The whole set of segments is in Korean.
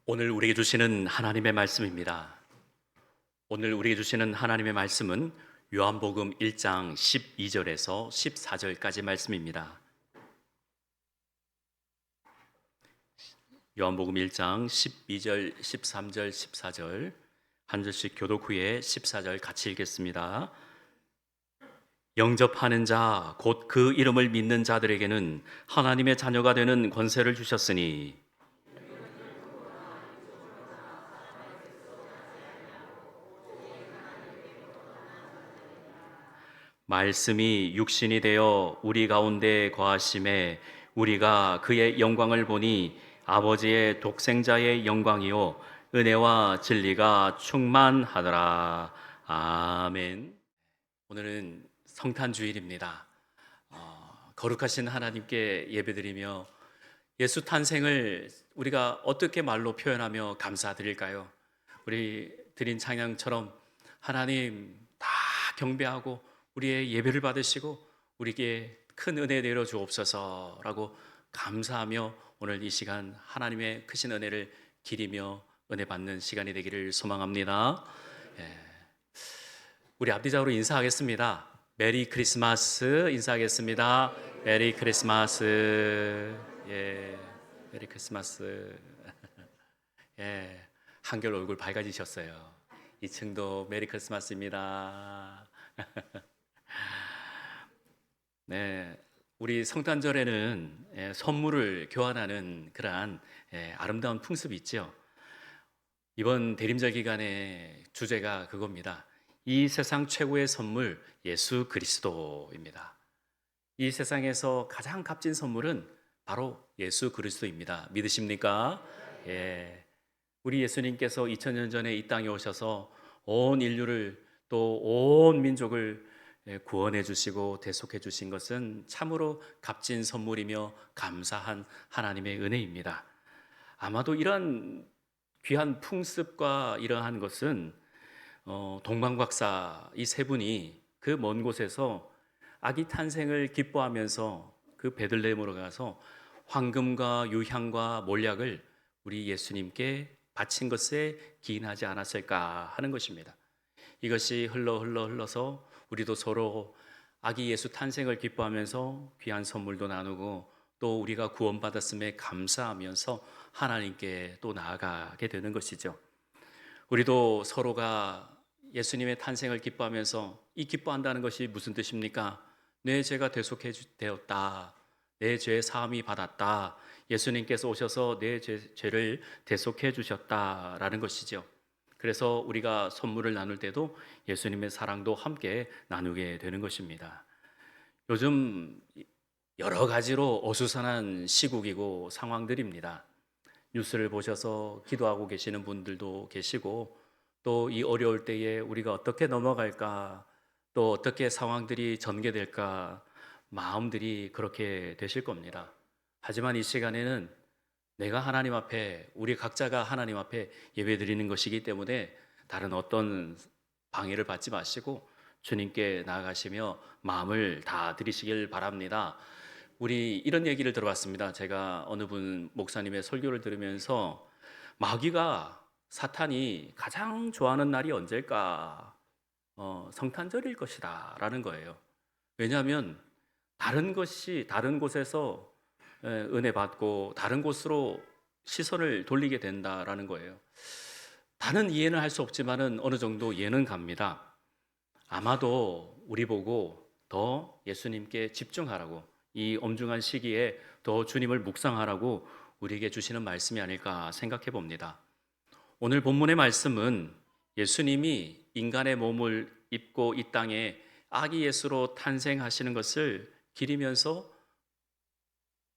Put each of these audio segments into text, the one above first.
오늘 우리에게 주시는 하나님의 말씀입니다. 오늘 우리에게 주시는 하나님의 말씀은 요한복음 1장 12절에서 14절까지 말씀입니다. 요한복음 1장 12절, 13절, 14절 한 절씩 교독 후에 14절 같이 읽겠습니다. 영접하는 자, 곧 그 이름을 믿는 자들에게는 하나님의 자녀가 되는 권세를 주셨으니 말씀이 육신이 되어 우리 가운데 거하심에 우리가 그의 영광을 보니 아버지의 독생자의 영광이요 은혜와 진리가 충만하더라. 아멘. 오늘은 성탄주일입니다. 거룩하신 하나님께 예배드리며 예수 탄생을 우리가 어떻게 말로 표현하며 감사드릴까요? 우리 드린 찬양처럼 하나님 다 경배하고 우리의 예배를 받으시고 우리에게 큰 은혜 내려 주옵소서라고 감사하며 오늘 이 시간 하나님의 크신 은혜를 기리며 은혜 받는 시간이 되기를 소망합니다. 예. 우리 앞뒤자로 인사하겠습니다. 메리 크리스마스 인사하겠습니다. 메리 크리스마스. 예, 메리 크리스마스. 예, 한결 얼굴 밝아지셨어요. 2층도 메리 크리스마스입니다. 네, 우리 성탄절에는 선물을 교환하는 그러한 아름다운 풍습이 있죠. 이번 대림절 기간의 주제가 그겁니다. 이 세상 최고의 선물 예수 그리스도입니다. 이 세상에서 가장 값진 선물은 바로 예수 그리스도입니다. 믿으십니까? 예. 우리 예수님께서 2000년 전에 이 땅에 오셔서 온 인류를 또 온 민족을 구원해 주시고 대속해 주신 것은 참으로 값진 선물이며 감사한 하나님의 은혜입니다. 아마도 이런 귀한 풍습과 이러한 것은 동방박사 이 세 분이 그 먼 곳에서 아기 탄생을 기뻐하면서 그 베들레헴으로 가서 황금과 유향과 몰약을 우리 예수님께 바친 것에 기인하지 않았을까 하는 것입니다. 이것이 흘러서 우리도 서로 아기 예수 탄생을 기뻐하면서 귀한 선물도 나누고 또 우리가 구원받았음에 감사하면서 하나님께 또 나아가게 되는 것이죠. 우리도 서로가 예수님의 탄생을 기뻐하면서 이 기뻐한다는 것이 무슨 뜻입니까? 내 죄가 대속해 되었다. 내 죄 사함이 받았다. 예수님께서 오셔서 내 죄를 대속해 주셨다라는 것이죠. 그래서 우리가 선물을 나눌 때도 예수님의 사랑도 함께 나누게 되는 것입니다. 요즘 여러 가지로 어수선한 시국이고 상황들입니다. 뉴스를 보셔서 기도하고 계시는 분들도 계시고 또 이 어려울 때에 우리가 어떻게 넘어갈까 또 어떻게 상황들이 전개될까 마음들이 그렇게 되실 겁니다. 하지만 이 시간에는 내가 하나님 앞에 우리 각자가 하나님 앞에 예배드리는 것이기 때문에 다른 어떤 방해를 받지 마시고 주님께 나아가시며 마음을 다 드리시길 바랍니다. 우리 이런 얘기를 들어봤습니다. 제가 어느 분 목사님의 설교를 들으면서 마귀가 사탄이 가장 좋아하는 날이 언제일까? 성탄절일 것이다 라는 거예요. 왜냐하면 다른 곳에서 은혜 받고 다른 곳으로 시선을 돌리게 된다라는 거예요. 다는 이해는 할 수 없지만은 어느 정도 이해는 갑니다. 아마도 우리 보고 더 예수님께 집중하라고 이 엄중한 시기에 더 주님을 묵상하라고 우리에게 주시는 말씀이 아닐까 생각해 봅니다. 오늘 본문의 말씀은 예수님이 인간의 몸을 입고 이 땅에 아기 예수로 탄생하시는 것을 기리면서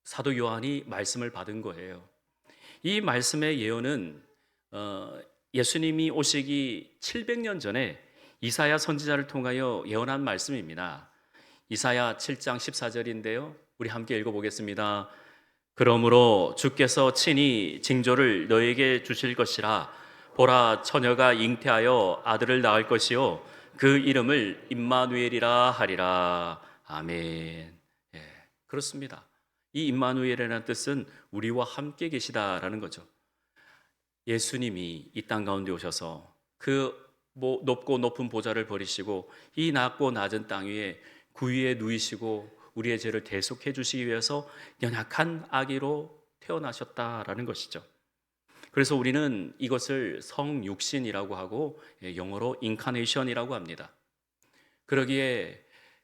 사도 요한이 말씀을 받은 거예요. 이 말씀의 예언은 예수님이 오시기 700년 전에 이사야 선지자를 통하여 예언한 말씀입니다. 이사야 7장 14절인데요. 우리 함께 읽어보겠습니다. 그러므로 주께서 친히 징조를 너에게 주실 것이라. 보라, 처녀가 잉태하여 아들을 낳을 것이요 그 이름을 임마누엘이라 하리라. 아멘. 예, 그렇습니다. 이 임마누엘이라는 뜻은 우리와 함께 계시다라는 거죠. 예수님이 이 땅 가운데 오셔서 그 높고 높은 보좌를 버리시고 이 낮고 낮은 땅 위에 구위에 누이시고 우리의 죄를 대속해 주시기 위해서 연약한 아기로 태어나셨다라는 것이죠. 그래서 우리는 이것을 성육신이라고 하고 영어로 인카네이션이라고 합니다. 그러기에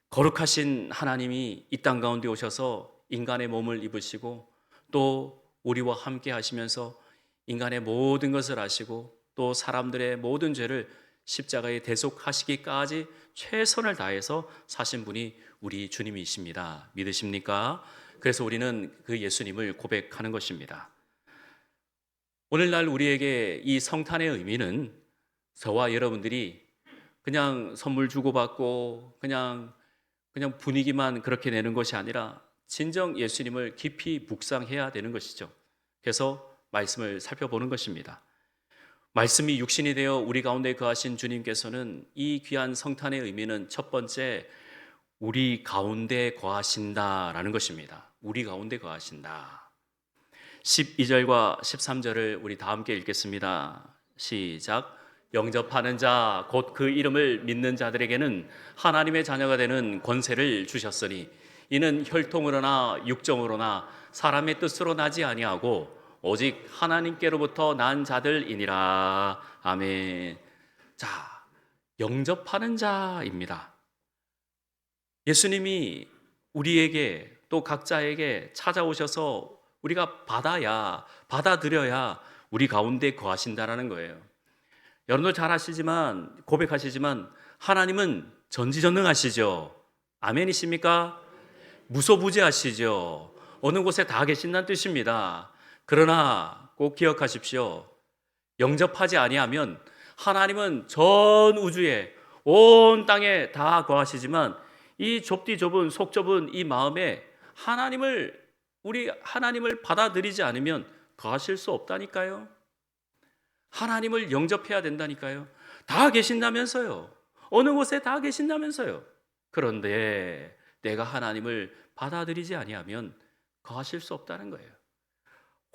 거룩하신 하나님이 이 땅 가운데 오셔서 인간의 몸을 입으시고 또 우리와 함께 하시면서 인간의 모든 것을 아시고 또 사람들의 모든 죄를 십자가에 대속하시기까지 최선을 다해서 사신 분이 우리 주님이십니다. 믿으십니까? 그래서 우리는 그 예수님을 고백하는 것입니다. 오늘날 우리에게 이 성탄의 의미는 저와 여러분들이 그냥 선물 주고받고 그냥 분위기만 그렇게 내는 것이 아니라 진정 예수님을 깊이 묵상해야 되는 것이죠. 그래서 말씀을 살펴보는 것입니다. 말씀이 육신이 되어 우리 가운데 거하신 주님께서는 이 귀한 성탄의 의미는 첫 번째, 우리 가운데 거하신다라는 것입니다. 우리 가운데 거하신다. 12절과 13절을 우리 다 함께 읽겠습니다. 시작. 영접하는 자, 곧 그 이름을 믿는 자들에게는 하나님의 자녀가 되는 권세를 주셨으니 이는 혈통으로나 육정으로나 사람의 뜻으로 나지 아니하고 오직 하나님께로부터 난 자들이니라. 아멘. 자, 영접하는 자입니다. 예수님이 우리에게 또 각자에게 찾아오셔서 우리가 받아들여야 우리 가운데 거하신다라는 거예요. 여러분도 잘 아시지만, 고백하시지만 하나님은 전지전능하시죠. 아멘이십니까? 무소부재하시죠. 어느 곳에 다 계신다는 뜻입니다. 그러나 꼭 기억하십시오. 영접하지 아니하면 하나님은 전 우주에 온 땅에 다 거하시지만 이 좁디 좁은 속 좁은 이 마음에 우리 하나님을 받아들이지 않으면 거하실 수 없다니까요. 하나님을 영접해야 된다니까요. 다 계신다면서요. 어느 곳에 다 계신다면서요. 그런데 내가 하나님을 받아들이지 아니하면 거하실 수 없다는 거예요.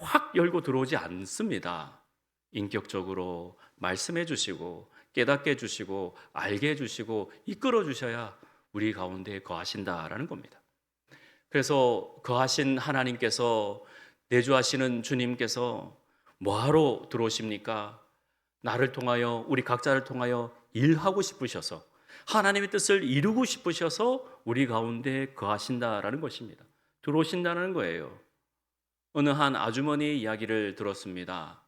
확 열고 들어오지 않습니다. 인격적으로 말씀해 주시고 깨닫게 해주시고 알게 해주시고 이끌어 주셔야 우리 가운데 거하신다라는 겁니다. 그래서 거하신 하나님께서, 내주하시는 주님께서 뭐하러 들어오십니까? 나를 통하여, 우리 각자를 통하여 일하고 싶으셔서, 하나님의 뜻을 이루고 싶으셔서 우리 가운데 거하신다라는 것입니다. 들어오신다는 거예요. 어느 한 아주머니 이야기를 들었습니다.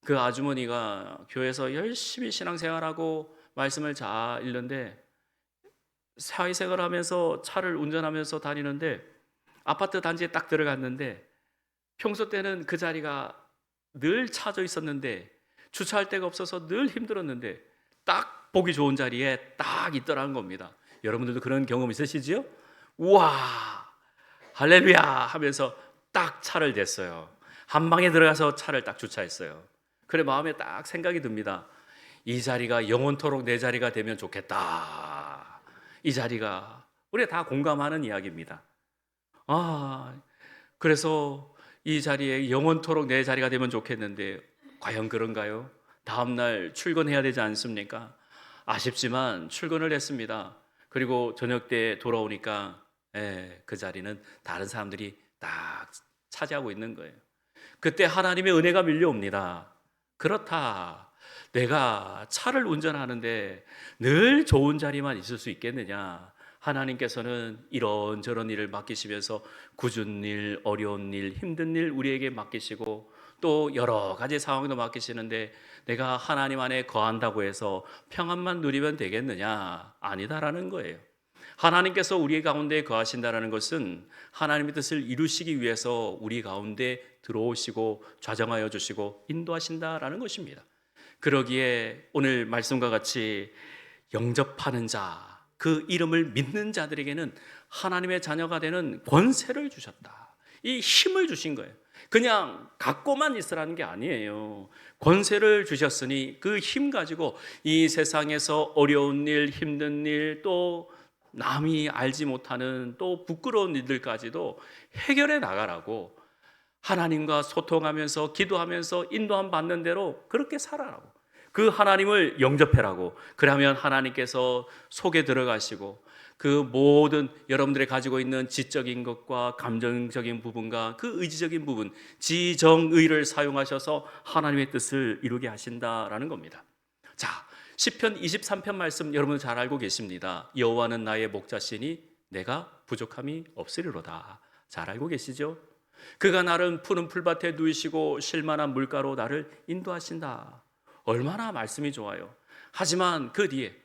그 아주머니가 교회에서 열심히 신앙생활하고 말씀을 잘 읽는데 사회생활 하면서 차를 운전하면서 다니는데 아파트 단지에 딱 들어갔는데 평소 때는 그 자리가 늘 차져 있었는데 주차할 데가 없어서 늘 힘들었는데 딱 보기 좋은 자리에 딱 있더라는 겁니다. 여러분들도 그런 경험 있으시지요? 우와 할렐루야 하면서 딱 차를 댔어요. 한 방에 들어가서 차를 딱 주차했어요. 그래 마음에 딱 생각이 듭니다. 이 자리가 영원토록 내 자리가 되면 좋겠다. 이 자리가 우리가 다 공감하는 이야기입니다. 그래서 이 자리에 영원토록 내 자리가 되면 좋겠는데 과연 그런가요? 다음날 출근해야 되지 않습니까? 아쉽지만 출근을 했습니다. 그리고 저녁 때 돌아오니까 그 자리는 다른 사람들이 딱 차지하고 있는 거예요. 그때 하나님의 은혜가 밀려옵니다. 그렇다. 내가 차를 운전하는데 늘 좋은 자리만 있을 수 있겠느냐? 하나님께서는 이런저런 일을 맡기시면서 굳은 일, 어려운 일, 힘든 일 우리에게 맡기시고 또 여러 가지 상황도 맡기시는데 내가 하나님 안에 거한다고 해서 평안만 누리면 되겠느냐? 아니다라는 거예요. 하나님께서 우리 가운데 거하신다라는 것은 하나님의 뜻을 이루시기 위해서 우리 가운데 들어오시고 좌정하여 주시고 인도하신다라는 것입니다. 그러기에 오늘 말씀과 같이 영접하는 자, 그 이름을 믿는 자들에게는 하나님의 자녀가 되는 권세를 주셨다. 이 힘을 주신 거예요. 그냥 갖고만 있으라는 게 아니에요. 권세를 주셨으니 그 힘 가지고 이 세상에서 어려운 일, 힘든 일, 또 남이 알지 못하는 또 부끄러운 일들까지도 해결해 나가라고 하나님과 소통하면서 기도하면서 인도함 받는 대로 그렇게 살아라고. 그 하나님을 영접해라고. 그러면 하나님께서 속에 들어가시고 그 모든 여러분들이 가지고 있는 지적인 것과 감정적인 부분과 그 의지적인 부분, 지정의를 사용하셔서 하나님의 뜻을 이루게 하신다라는 겁니다. 자, 시편 23편 말씀 여러분 잘 알고 계십니다. 여호와는 나의 목자시니 내가 부족함이 없으리로다. 잘 알고 계시죠? 그가 나를 푸른 풀밭에 누이시고 쉴만한 물가로 나를 인도하신다. 얼마나 말씀이 좋아요. 하지만 그 뒤에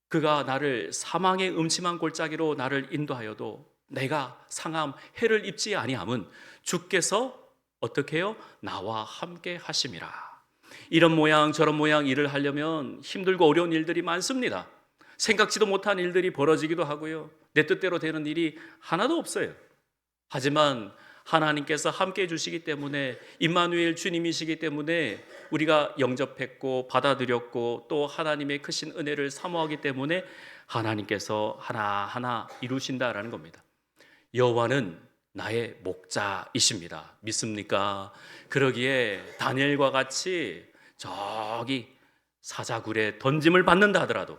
그가 나를 사망의 음침한 골짜기로 나를 인도하여도 내가 상함 해를 입지 아니함은 주께서 어떻게 해요? 나와 함께 하심이라. 이런 모양 저런 모양 일을 하려면 힘들고 어려운 일들이 많습니다. 생각지도 못한 일들이 벌어지기도 하고요. 내 뜻대로 되는 일이 하나도 없어요. 하지만 하나님께서 함께 해주시기 때문에, 임마누엘 주님이시기 때문에 우리가 영접했고 받아들였고 또 하나님의 크신 은혜를 사모하기 때문에 하나님께서 하나하나 이루신다라는 겁니다. 여호와는 나의 목자이십니다. 믿습니까? 그러기에 다니엘과 같이 저기 사자굴에 던짐을 받는다 하더라도,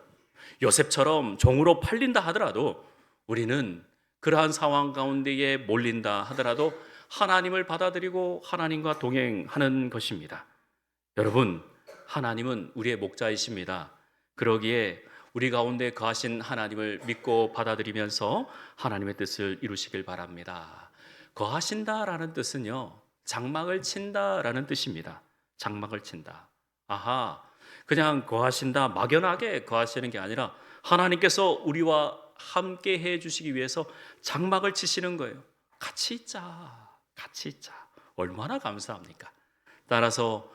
요셉처럼 종으로 팔린다 하더라도, 우리는 그러한 상황 가운데에 몰린다 하더라도 하나님을 받아들이고 하나님과 동행하는 것입니다. 여러분, 하나님은 우리의 목자이십니다. 그러기에 우리 가운데 거하신 하나님을 믿고 받아들이면서 하나님의 뜻을 이루시길 바랍니다. 거하신다라는 뜻은요, 장막을 친다라는 뜻입니다. 장막을 친다. 아하, 그냥 거하신다, 막연하게 거하시는 게 아니라 하나님께서 우리와 함께 해 주시기 위해서 장막을 치시는 거예요. 같이 있자, 같이 있자. 얼마나 감사합니까? 따라서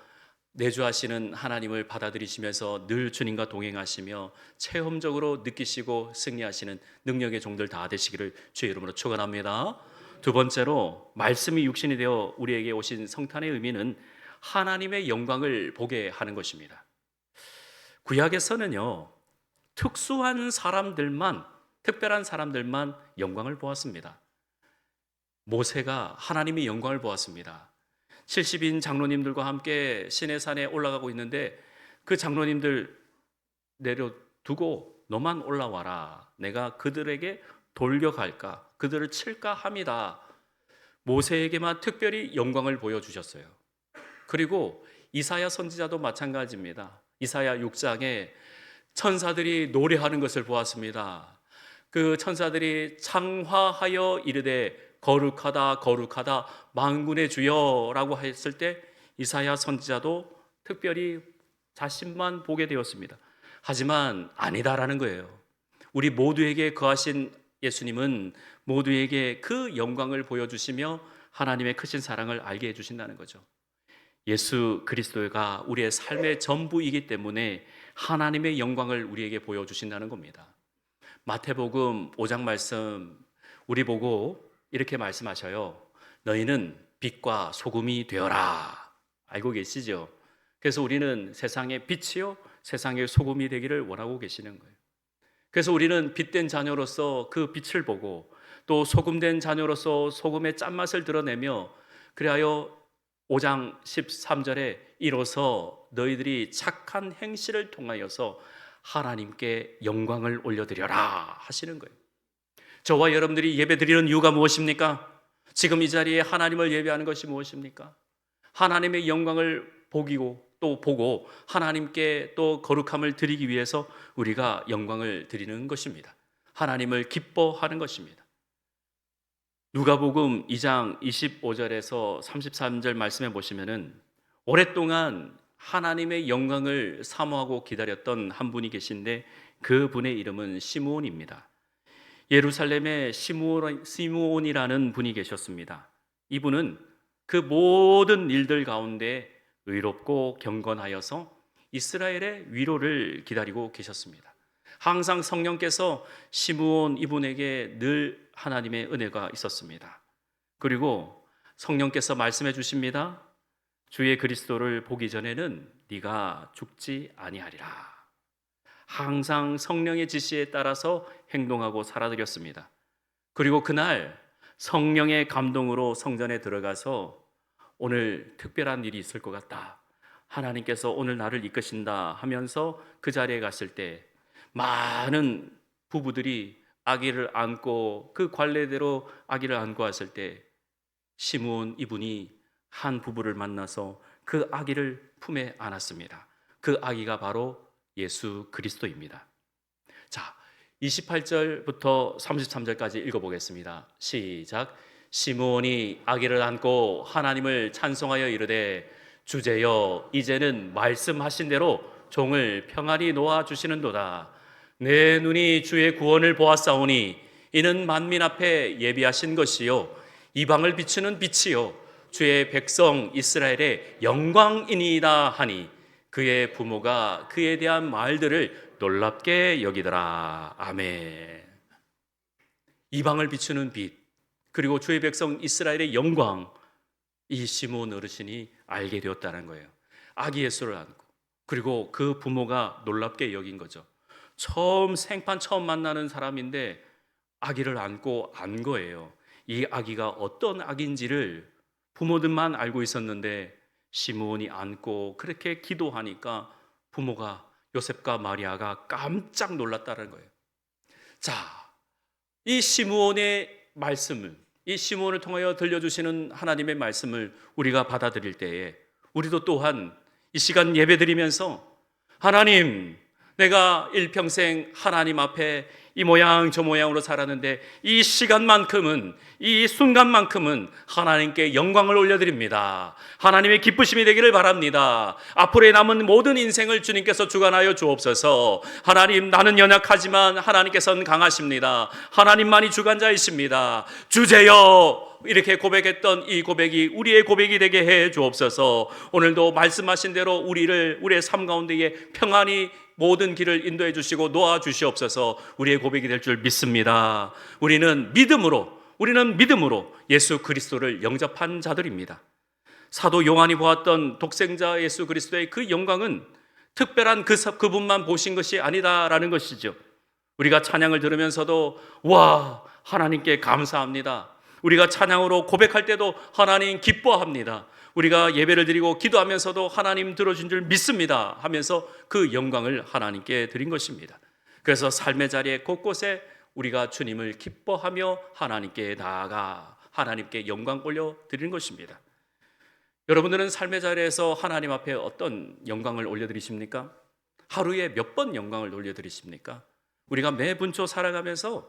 내주하시는 하나님을 받아들이시면서 늘 주님과 동행하시며 체험적으로 느끼시고 승리하시는 능력의 종들 다 되시기를 주의 이름으로 축원합니다. 두 번째로, 말씀이 육신이 되어 우리에게 오신 성탄의 의미는 하나님의 영광을 보게 하는 것입니다. 구약에서는요, 특수한 사람들만, 특별한 사람들만 영광을 보았습니다. 모세가 하나님의 영광을 보았습니다. 70인 장로님들과 함께 시내산에 올라가고 있는데 그 장로님들 내려두고 너만 올라와라. 내가 그들에게 돌격할까? 그들을 칠까 합니다. 모세에게만 특별히 영광을 보여주셨어요. 그리고 이사야 선지자도 마찬가지입니다. 이사야 6장에 천사들이 노래하는 것을 보았습니다. 그 천사들이 창화하여 이르되 거룩하다 거룩하다 만군의 주여라고 했을 때 이사야 선지자도 특별히 자신만 보게 되었습니다. 하지만 아니다라는 거예요. 우리 모두에게 거하신 예수님은 모두에게 그 영광을 보여주시며 하나님의 크신 사랑을 알게 해주신다는 거죠. 예수 그리스도가 우리의 삶의 전부이기 때문에 하나님의 영광을 우리에게 보여주신다는 겁니다. 마태복음 5장 말씀 우리 보고 이렇게 말씀하셔요. 너희는 빛과 소금이 되어라. 알고 계시죠? 그래서 우리는 세상의 빛이요 세상의 소금이 되기를 원하고 계시는 거예요. 그래서 우리는 빛된 자녀로서 그 빛을 보고 또 소금된 자녀로서 소금의 짠맛을 드러내며, 그리하여 5장 13절에 이로써 너희들이 착한 행실을 통하여서 하나님께 영광을 올려드려라 하시는 거예요. 저와 여러분들이 예배드리는 이유가 무엇입니까? 지금 이 자리에 하나님을 예배하는 것이 무엇입니까? 하나님의 영광을 또 보고 하나님께 또 거룩함을 드리기 위해서 우리가 영광을 드리는 것입니다. 하나님을 기뻐하는 것입니다. 누가복음 2장 25절에서 33절 말씀해 보시면은 오랫동안 하나님의 영광을 사모하고 기다렸던 한 분이 계신데 그 분의 이름은 시므온입니다. 예루살렘에 시므온이라는 분이 계셨습니다. 이분은 그 모든 일들 가운데 의롭고 경건하여서 이스라엘의 위로를 기다리고 계셨습니다. 항상 성령께서 시므온 이분에게 늘 하나님의 은혜가 있었습니다. 그리고 성령께서 말씀해 주십니다. 주의 그리스도를 보기 전에는 네가 죽지 아니하리라. 항상 성령의 지시에 따라서 행동하고 살아드렸습니다. 그리고 그날 성령의 감동으로 성전에 들어가서 오늘 특별한 일이 있을 것 같다, 하나님께서 오늘 나를 이끄신다 하면서 그 자리에 갔을 때 많은 부부들이 아기를 안고 그 관례대로 아기를 안고 왔을 때 시므온 이분이 한 부부를 만나서 그 아기를 품에 안았습니다. 그 아기가 바로 예수 그리스도입니다. 자, 28절부터 33절까지 읽어보겠습니다. 시작. 시므온이 아기를 안고 하나님을 찬송하여 이르되 주제여 이제는 말씀하신 대로 종을 평안히 놓아 주시는도다. 내 눈이 주의 구원을 보았사오니 이는 만민 앞에 예비하신 것이요 이방을 비추는 빛이요 주의 백성 이스라엘의 영광이니이다 하니 그의 부모가 그에 대한 말들을 놀랍게 여기더라. 아멘. 이방을 비추는 빛, 그리고 주의 백성 이스라엘의 영광, 이 시므온 어르신이 알게 되었다는 거예요. 아기 예수를 안고, 그리고 그 부모가 놀랍게 여긴 거죠. 생판 처음 만나는 사람인데 아기를 안고 안 거예요. 이 아기가 어떤 아기인지를 부모들만 알고 있었는데 시므온이 안고 그렇게 기도하니까 부모가, 요셉과 마리아가 깜짝 놀랐다는 거예요. 자, 이 시므온의 말씀을, 이 시므온을 통하여 들려주시는 하나님의 말씀을 우리가 받아들일 때에 우리도 또한 이 시간 예배드리면서 하나님, 내가 일평생 하나님 앞에 이 모양 저 모양으로 살았는데 이 시간만큼은, 이 순간만큼은 하나님께 영광을 올려드립니다. 하나님의 기쁘심이 되기를 바랍니다. 앞으로의 남은 모든 인생을 주님께서 주관하여 주옵소서. 하나님, 나는 연약하지만 하나님께서는 강하십니다. 하나님만이 주관자이십니다. 주제여, 이렇게 고백했던 이 고백이 우리의 고백이 되게 해 주옵소서. 오늘도 말씀하신 대로 우리의 삶 가운데에 평안히 모든 길을 인도해 주시고 놓아 주시옵소서. 우리의 고백이 될 줄 믿습니다. 우리는 믿음으로 예수 그리스도를 영접한 자들입니다. 사도 요한이 보았던 독생자 예수 그리스도의 그 영광은 특별한 그분만 보신 것이 아니다라는 것이죠. 우리가 찬양을 들으면서도 와, 하나님께 감사합니다. 우리가 찬양으로 고백할 때도 하나님 기뻐합니다. 우리가 예배를 드리고 기도하면서도 하나님 들어준 줄 믿습니다 하면서 그 영광을 하나님께 드린 것입니다. 그래서 삶의 자리에 곳곳에 우리가 주님을 기뻐하며 하나님께 나아가 하나님께 영광 올려드리는 것입니다. 여러분들은 삶의 자리에서 하나님 앞에 어떤 영광을 올려드리십니까? 하루에 몇 번 영광을 올려드리십니까? 우리가 매 분초 살아가면서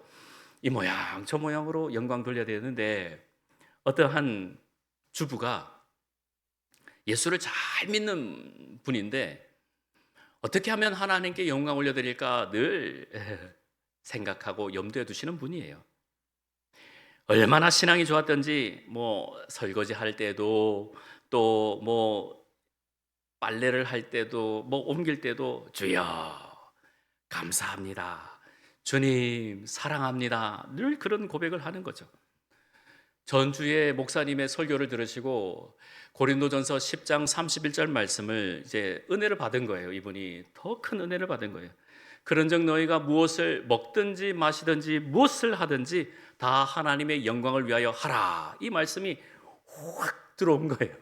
이 모양 저 모양으로 영광 돌려야 되는데 어떠한 주부가 예수를 잘 믿는 분인데 어떻게 하면 하나님께 영광 올려드릴까 늘 생각하고 염두에 두시는 분이에요. 얼마나 신앙이 좋았던지 설거지 할 때도 또 빨래를 할 때도 옮길 때도 주여 감사합니다, 주님 사랑합니다, 늘 그런 고백을 하는 거죠. 전주에 목사님의 설교를 들으시고 고린도전서 10장 31절 말씀을 이제 은혜를 받은 거예요. 이분이 더 큰 은혜를 받은 거예요. 그런즉 너희가 무엇을 먹든지 마시든지 무엇을 하든지 다 하나님의 영광을 위하여 하라. 이 말씀이 확 들어온 거예요.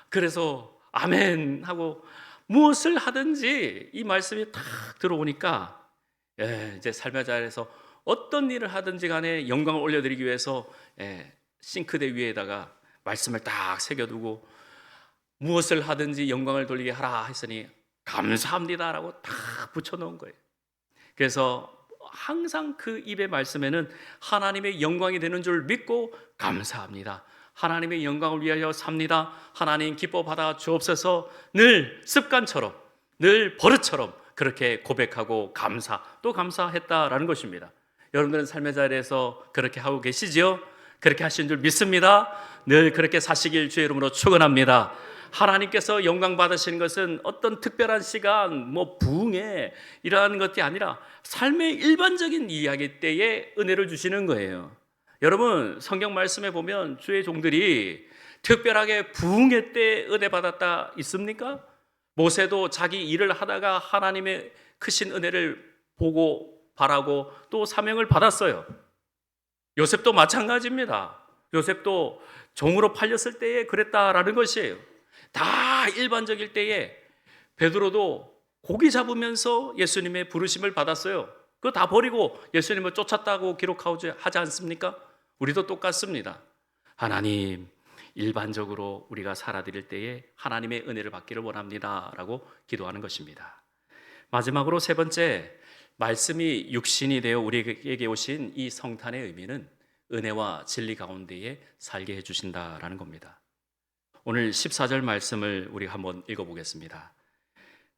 그래서 아멘 하고 무엇을 하든지 이 말씀이 탁 들어오니까 이제 삶의 자리에서 어떤 일을 하든지 간에 영광을 올려드리기 위해서 싱크대 위에다가 말씀을 딱 새겨두고 무엇을 하든지 영광을 돌리게 하라 했으니 감사합니다라고 딱 붙여놓은 거예요. 그래서 항상 그 입의 말씀에는 하나님의 영광이 되는 줄 믿고 감사합니다, 하나님의 영광을 위하여 삽니다, 하나님 기뻐 받아 주옵소서, 늘 습관처럼 늘 버릇처럼 그렇게 고백하고 또 감사했다라는 것입니다. 여러분들은 삶의 자리에서 그렇게 하고 계시지요? 그렇게 하신 줄 믿습니다. 늘 그렇게 사시길 주의 이름으로 축원합니다. 하나님께서 영광 받으시는 것은 어떤 특별한 시간, 부흥회 이러한 것이 아니라 삶의 일반적인 이야기 때에 은혜를 주시는 거예요. 여러분, 성경 말씀에 보면 주의 종들이 특별하게 부흥회 때 은혜 받았다 있습니까? 모세도 자기 일을 하다가 하나님의 크신 은혜를 보고 바라고 또 사명을 받았어요. 요셉도 마찬가지입니다. 요셉도 종으로 팔렸을 때에 그랬다라는 것이에요. 다 일반적일 때에 베드로도 고기 잡으면서 예수님의 부르심을 받았어요. 그거 다 버리고 예수님을 쫓았다고 기록하지 않습니까? 우리도 똑같습니다. 하나님, 일반적으로 우리가 살아드릴 때에 하나님의 은혜를 받기를 원합니다 라고 기도하는 것입니다. 마지막으로 세 번째, 말씀이 육신이 되어 우리에게 오신 이 성탄의 의미는 은혜와 진리 가운데에 살게 해주신다라는 겁니다. 오늘 14절 말씀을 우리 한번 읽어보겠습니다.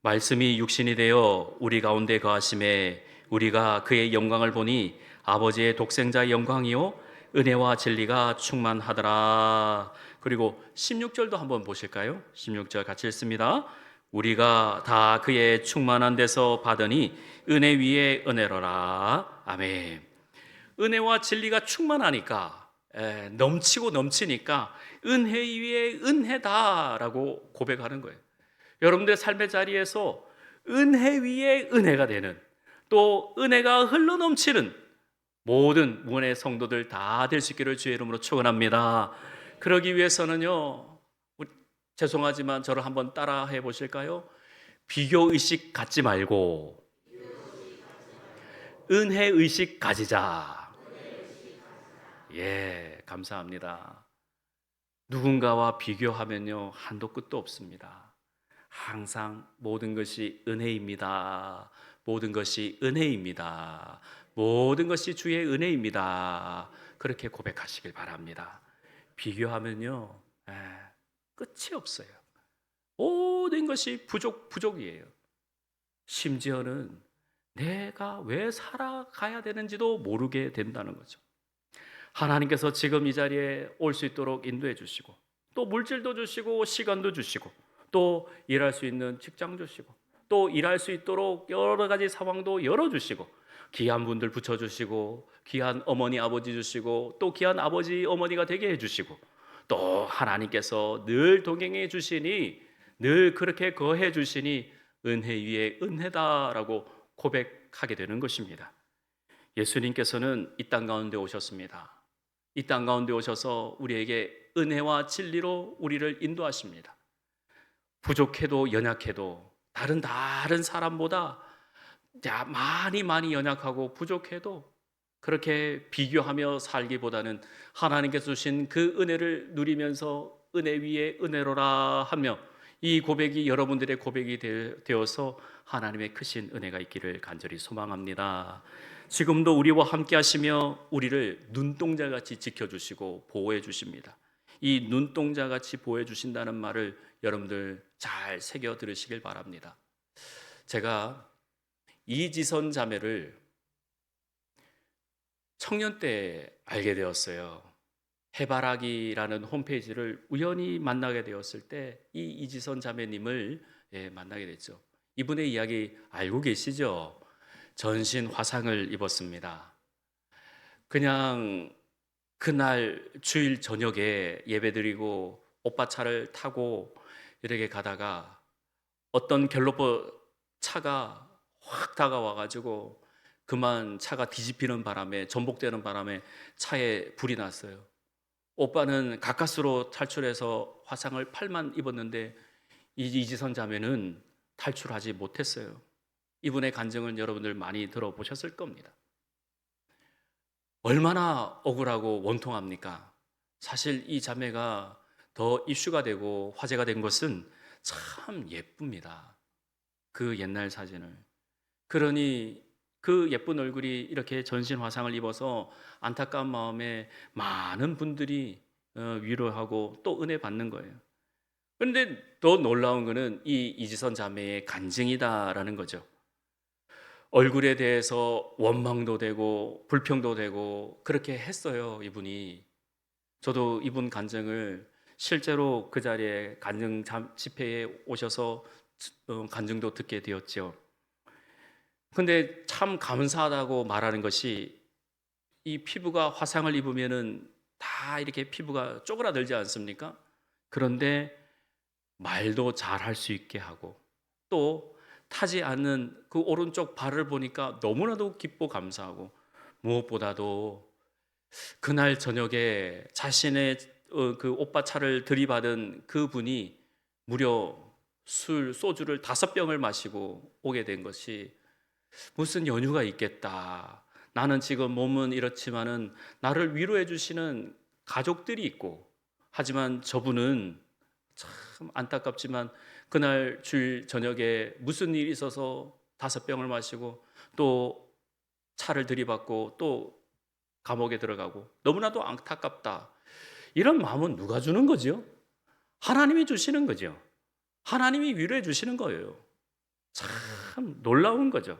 말씀이 육신이 되어 우리 가운데 거하심에 우리가 그의 영광을 보니 아버지의 독생자의 영광이요 은혜와 진리가 충만하더라. 그리고 16절도 한번 보실까요? 16절 같이 읽습니다. 우리가 다 그의 충만한 데서 받으니 은혜 위에 은혜로라. 아멘. 은혜와 진리가 충만하니까, 넘치고 넘치니까 은혜 위에 은혜다라고 고백하는 거예요. 여러분들의 삶의 자리에서 은혜 위에 은혜가 되는, 또 은혜가 흘러넘치는 모든 무언의 성도들 다 될 수 있기를 주의 이름으로 축원합니다. 그러기 위해서는요, 죄송하지만 저를 한번 따라해 보실까요? 비교 의식 갖지 말고 은혜 의식 가지자. 예, 감사합니다. 누군가와 비교하면요, 한도 끝도 없습니다. 항상 모든 것이 은혜입니다. 모든 것이 은혜입니다. 모든 것이 주의 은혜입니다. 그렇게 고백하시길 바랍니다. 비교하면요, 끝이 없어요. 모든 것이 부족이에요. 심지어는 내가 왜 살아가야 되는지도 모르게 된다는 거죠. 하나님께서 지금 이 자리에 올 수 있도록 인도해 주시고, 또 물질도 주시고 시간도 주시고, 또 일할 수 있는 직장 주시고, 또 일할 수 있도록 여러 가지 상황도 열어주시고, 귀한 분들 붙여주시고, 귀한 어머니 아버지 주시고, 또 귀한 아버지 어머니가 되게 해주시고, 또 하나님께서 늘 동행해 주시니, 늘 그렇게 거해 주시니 은혜 위에 은혜다라고 고백하게 되는 것입니다. 예수님께서는 이 땅 가운데 오셨습니다. 이 땅 가운데 오셔서 우리에게 은혜와 진리로 우리를 인도하십니다. 부족해도 연약해도 다른 사람보다 많이 연약하고 부족해도 그렇게 비교하며 살기보다는 하나님께서 주신 그 은혜를 누리면서 은혜 위에 은혜로라 하며 이 고백이 여러분들의 고백이 되어서 하나님의 크신 은혜가 있기를 간절히 소망합니다. 지금도 우리와 함께 하시며 우리를 눈동자같이 지켜주시고 보호해 주십니다. 이 눈동자같이 보호해 주신다는 말을 여러분들 잘 새겨 들으시길 바랍니다. 제가 이지선 자매를 청년 때 알게 되었어요. 해바라기라는 홈페이지를 우연히 만나게 되었을 때 이 이지선 자매님을 만나게 됐죠. 이분의 이야기 알고 계시죠? 전신 화상을 입었습니다. 그냥 그날 주일 저녁에 예배드리고 오빠 차를 타고 이렇게 가다가 어떤 갤로퍼 차가 확 다가와가지고 그만 차가 뒤집히는 바람에, 전복되는 바람에 차에 불이 났어요. 오빠는 가까스로 탈출해서 화상을 팔만 입었는데 이지선 자매는 탈출하지 못했어요. 이분의 간증은 여러분들 많이 들어보셨을 겁니다. 얼마나 억울하고 원통합니까? 사실 이 자매가 더 이슈가 되고 화제가 된 것은 참 예쁩니다. 그 옛날 사진을. 그러니 그 예쁜 얼굴이 이렇게 전신 화상을 입어서 안타까운 마음에 많은 분들이 위로하고 또 은혜 받는 거예요. 그런데 더 놀라운 것은 이 이지선 자매의 간증이다라는 거죠. 얼굴에 대해서 원망도 되고 불평도 되고 그렇게 했어요, 이분이. 저도 이분 간증을 실제로 그 자리에 간증 집회에 오셔서 간증도 듣게 되었죠. 근데 참 감사하다고 말하는 것이 이 피부가 화상을 입으면은 다 이렇게 피부가 쪼그라들지 않습니까? 그런데 말도 잘 할 수 있게 하고 또 타지 않는 그 오른쪽 발을 보니까 너무나도 기쁘고 감사하고 무엇보다도 그날 저녁에 자신의 그 오빠 차를 들이받은 그분이 무려 소주를 5병을 마시고 오게 된 것이 무슨 연유가 있겠다. 나는 지금 몸은 이렇지만은 나를 위로해 주시는 가족들이 있고, 하지만 저분은 참 안타깝지만 그날 주일 저녁에 무슨 일이 있어서 5병을 마시고 또 차를 들이받고 또 감옥에 들어가고, 너무나도 안타깝다. 이런 마음은 누가 주는 거죠? 하나님이 주시는 거죠. 하나님이 위로해 주시는 거예요. 참 놀라운 거죠.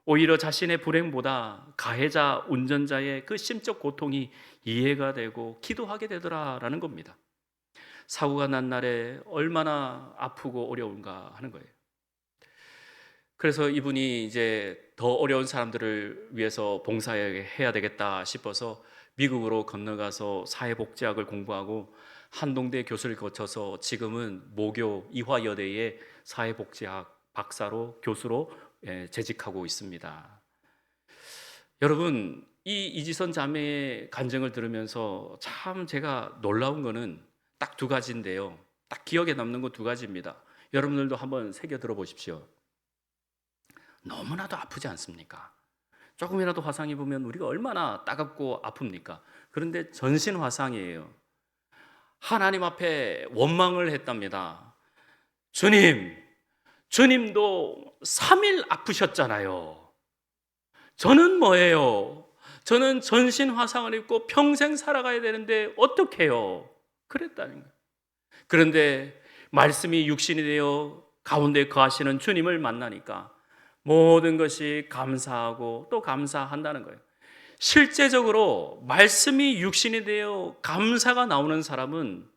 오히려 자신의 불행보다 가해자 운전자의 그 심적 고통이 이해가 되고 기도하게 되더라라는 겁니다. 사고가 난 날에 얼마나 아프고 어려운가 하는 거예요. 그래서 이분이 이제 더 어려운 사람들을 위해서 봉사해야 되겠다 싶어서 미국으로 건너가서 사회복지학을 공부하고 한동대 교수를 거쳐서 지금은 모교 이화여대의 사회복지학 박사로 교수로 재직하고 있습니다. 여러분, 이 이지선 자매의 간증을 들으면서 참 제가 놀라운 거는 딱 2가지인데요. 딱 기억에 남는 거 2가지입니다. 여러분들도 한번 새겨 들어보십시오. 너무나도 아프지 않습니까? 조금이라도 화상 입으면 우리가 얼마나 따갑고 아픕니까? 그런데 전신 화상이에요. 하나님 앞에 원망을 했답니다. 주님도 3일 아프셨잖아요. 저는 뭐예요? 저는 전신 화상을 입고 평생 살아가야 되는데 어떡해요? 그랬다는 거예요. 그런데 말씀이 육신이 되어 가운데 거하시는 주님을 만나니까 모든 것이 감사하고 또 감사한다는 거예요. 실제적으로 말씀이 육신이 되어 감사가 나오는 사람은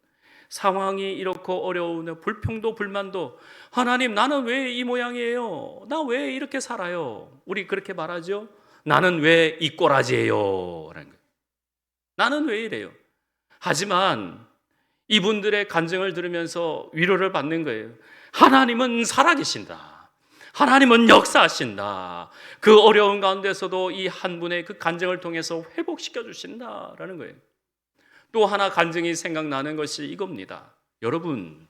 상황이 이렇고 어려운 불평도 불만도, 하나님 나는 왜 이 모양이에요? 나 왜 이렇게 살아요? 우리 그렇게 말하죠? 나는 왜 이 꼬라지예요? 라는 거예요. 나는 왜 이래요? 하지만 이분들의 간증을 들으면서 위로를 받는 거예요. 하나님은 살아계신다. 하나님은 역사하신다. 그 어려운 가운데서도 이 한 분의 그 간증을 통해서 회복시켜 주신다라는 거예요. 또 하나 간증이 생각나는 것이 이겁니다. 여러분,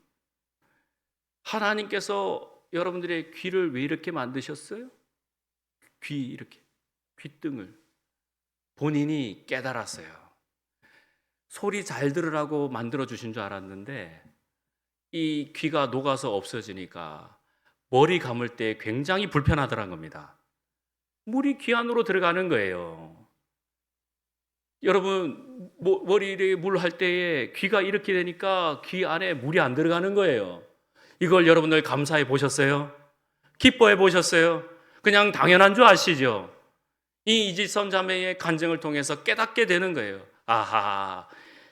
하나님께서 여러분들의 귀를 왜 이렇게 만드셨어요? 이렇게 귀등을 본인이 깨달았어요. 소리 잘 들으라고 만들어 주신 줄 알았는데 이 귀가 녹아서 없어지니까 머리 감을 때 굉장히 불편하더란 겁니다. 물이 귀 안으로 들어가는 거예요. 여러분, 머리에 물 할 때에 귀가 이렇게 되니까 귀 안에 물이 안 들어가는 거예요. 이걸 여러분들 감사해 보셨어요? 기뻐해 보셨어요? 그냥 당연한 줄 아시죠? 이 이지선 자매의 간증을 통해서 깨닫게 되는 거예요. 아하,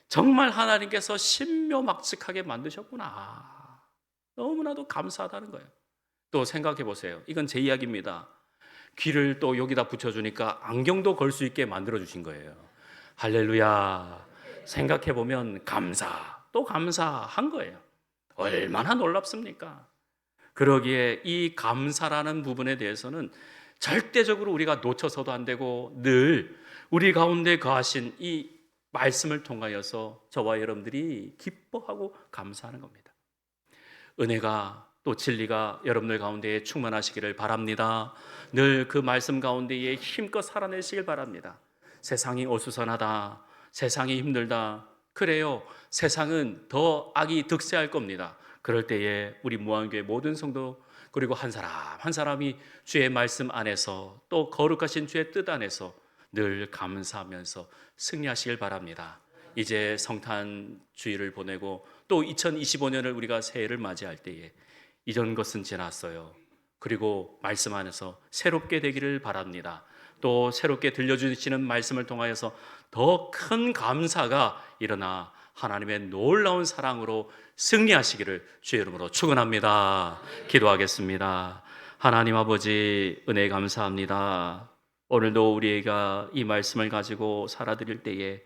정말 하나님께서 신묘막측하게 만드셨구나. 너무나도 감사하다는 거예요. 또 생각해 보세요. 이건 제 이야기입니다. 귀를 또 여기다 붙여주니까 안경도 걸 수 있게 만들어 주신 거예요. 할렐루야. 생각해 보면 또 감사한 거예요. 얼마나 놀랍습니까? 그러기에 이 감사라는 부분에 대해서는 절대적으로 우리가 놓쳐서도 안 되고 늘 우리 가운데 거하신 이 말씀을 통하여서 저와 여러분들이 기뻐하고 감사하는 겁니다. 은혜가 또 진리가 여러분들 가운데에 충만하시기를 바랍니다. 늘 그 말씀 가운데에 힘껏 살아내시길 바랍니다. 세상이 어수선하다, 세상이 힘들다, 그래요. 세상은 더 악이 득세할 겁니다. 그럴 때에 우리 무한교회 모든 성도 그리고 한 사람 한 사람이 주의 말씀 안에서 또 거룩하신 주의 뜻 안에서 늘 감사하면서 승리하시길 바랍니다. 이제 성탄 주일을 보내고 또 2025년을 우리가 새해를 맞이할 때에 이전 것은 지났어요. 그리고 말씀 안에서 새롭게 되기를 바랍니다. 또 새롭게 들려주시는 말씀을 통하여서 더 큰 감사가 일어나 하나님의 놀라운 사랑으로 승리하시기를 주의 이름으로 축원합니다. 기도하겠습니다. 하나님 아버지, 은혜 감사합니다. 오늘도 우리가 이 말씀을 가지고 살아드릴 때에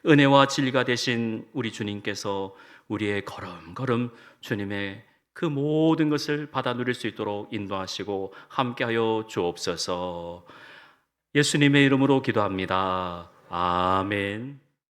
은혜와 진리가 되신 우리 주님께서 우리의 걸음걸음 주님의 그 모든 것을 받아 누릴 수 있도록 인도하시고 함께하여 주옵소서. 예수님의 이름으로 기도합니다. 아멘.